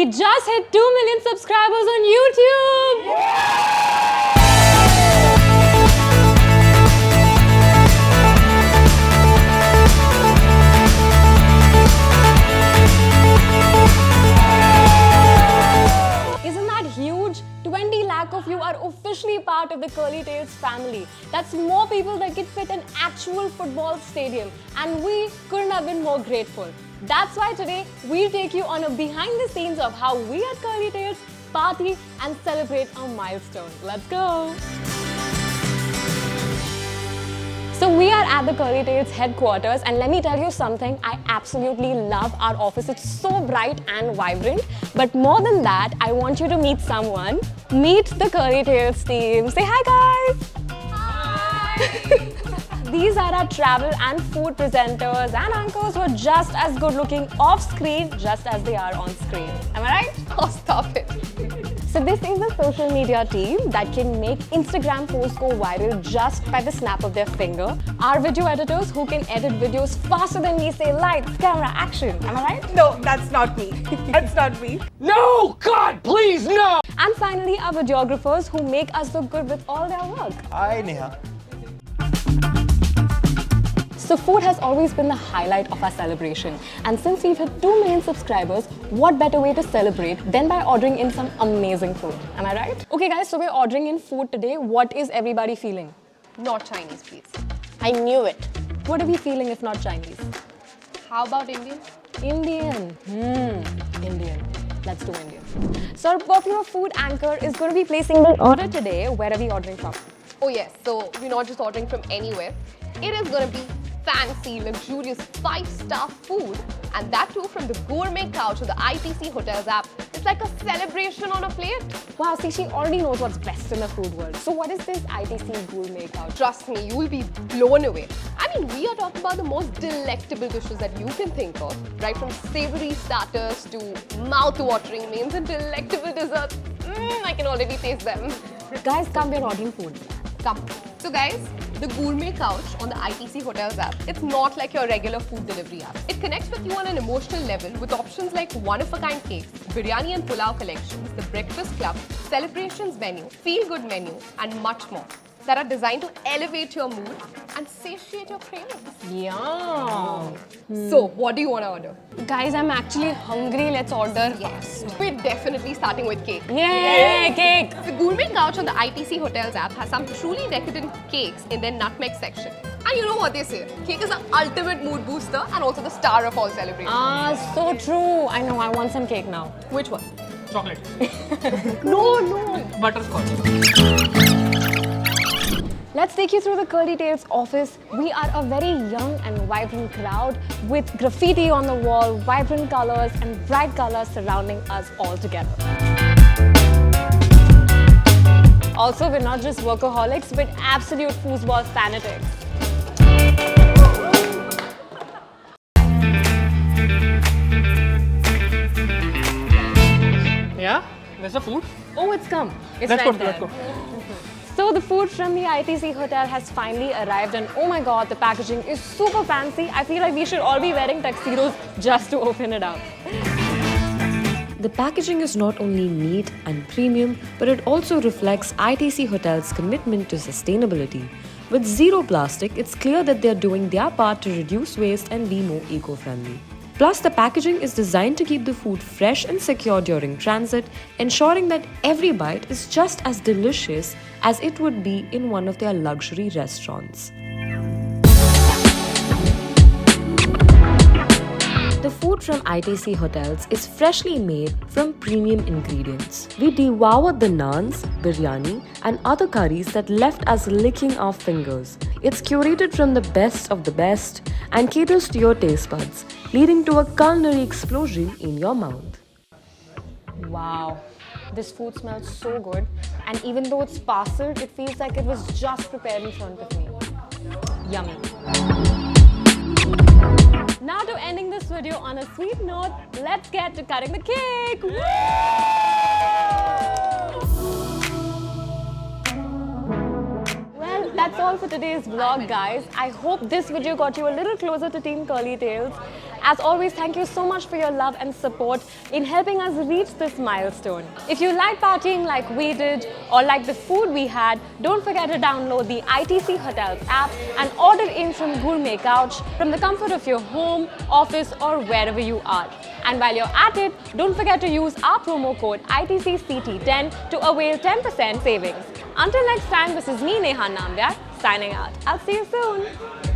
We just hit 2 million subscribers on YouTube! Isn't that huge? 20 lakh of you are officially part of the Curly Tails family. That's more people that could fit an actual football stadium. And we couldn't have been more grateful. That's why today we'll take you on a behind the scenes of how we at Curly Tails party and celebrate a milestone. Let's go! So we are at the Curly Tails headquarters, and let me tell you something, I absolutely love our office. It's so bright and vibrant. But more than that, I want you to meet someone. Meet the Curly Tails team. Say hi, guys! Hi! These are our travel and food presenters and anchors who are just as good looking off screen just as they are on screen. Am I right? Oh, stop it. So this is the social media team that can make Instagram posts go viral just by the snap of their finger. Our video editors who can edit videos faster than we say lights, camera, action. Am I right? No, that's not me. That's not me. No! God, please, no! And finally, our videographers who make us look good with all their work. Hi, Neha. So food has always been the highlight of our celebration. And since we've hit 2 million subscribers, what better way to celebrate than by ordering in some amazing food? Am I right? Okay guys, so we're ordering in food today. What is everybody feeling? Not Chinese, please. I knew it. What are we feeling if not Chinese? How about Indian? Indian. Indian. Let's do Indian. So our popular food anchor is going to be placing the order today. Where are we ordering from? Oh yes, so we're not just ordering from anywhere. It is going to be fancy, luxurious 5-star food, and that too from the Gourmet Couch of the ITC Hotels app. It's like a celebration on a plate. Wow, see, she already knows what's best in the food world. So what is this ITC Gourmet Couch? Trust me, you will be blown away. I mean, we are talking about the most delectable dishes that you can think of, right from savory starters to mouth-watering mains and delectable desserts. I can already taste them. Guys, come, we're ordering food. Come. So guys, the Gourmet Couch on the ITC Hotels app, it's not like your regular food delivery app. It connects with you on an emotional level with options like one-of-a-kind cakes, biryani and pulao collections, the breakfast club, celebrations menu, feel-good menu, and much more that are designed to elevate your mood and satiate your cravings. Yum! So, what do you want to order? Guys, I'm actually hungry. Let's order. Yes. We're definitely starting with cake. Yay, cake! The Gourmet Couch on the ITC Hotels app has some truly decadent cakes in their nutmeg section. And you know what they say, cake is the ultimate mood booster and also the star of all celebrations. Ah, so true. I know, I want some cake now. Which one? Chocolate. No. Butterscotch. Let's take you through the Curly Tails office. We are a very young and vibrant crowd with graffiti on the wall, vibrant colors and bright colors surrounding us all together. Also, we're not just workaholics, but absolute foosball fanatics. Yeah? There's the food. Oh, it's come. It's Let's right go, there. let's go. So the food from the ITC hotel has finally arrived, and oh my god, the packaging is super fancy. I feel like we should all be wearing tuxedos just to open it up. The packaging is not only neat and premium, but it also reflects ITC Hotels' commitment to sustainability. With zero plastic, it's clear that they're doing their part to reduce waste and be more eco-friendly. Plus, the packaging is designed to keep the food fresh and secure during transit, ensuring that every bite is just as delicious as it would be in one of their luxury restaurants. The food from ITC Hotels is freshly made from premium ingredients. We devoured the naans, biryani, and other curries that left us licking our fingers. It's curated from the best of the best and caters to your taste buds, leading to a culinary explosion in your mouth. Wow, this food smells so good, and even though it's parceled, it feels like it was just prepared in front of me. Yummy. Now to ending this video on a sweet note, let's get to cutting the cake! Woo! Well, that's all for today's vlog, guys. I hope this video got you a little closer to Team Curly Tails. As always, thank you so much for your love and support in helping us reach this milestone. If you like partying like we did or like the food we had, don't forget to download the ITC Hotels app and order in from Gourmet Couch from the comfort of your home, office or wherever you are. And while you're at it, don't forget to use our promo code ITCCT10 to avail 10% savings. Until next time, this is me, Neha Nambiar, signing out. I'll see you soon.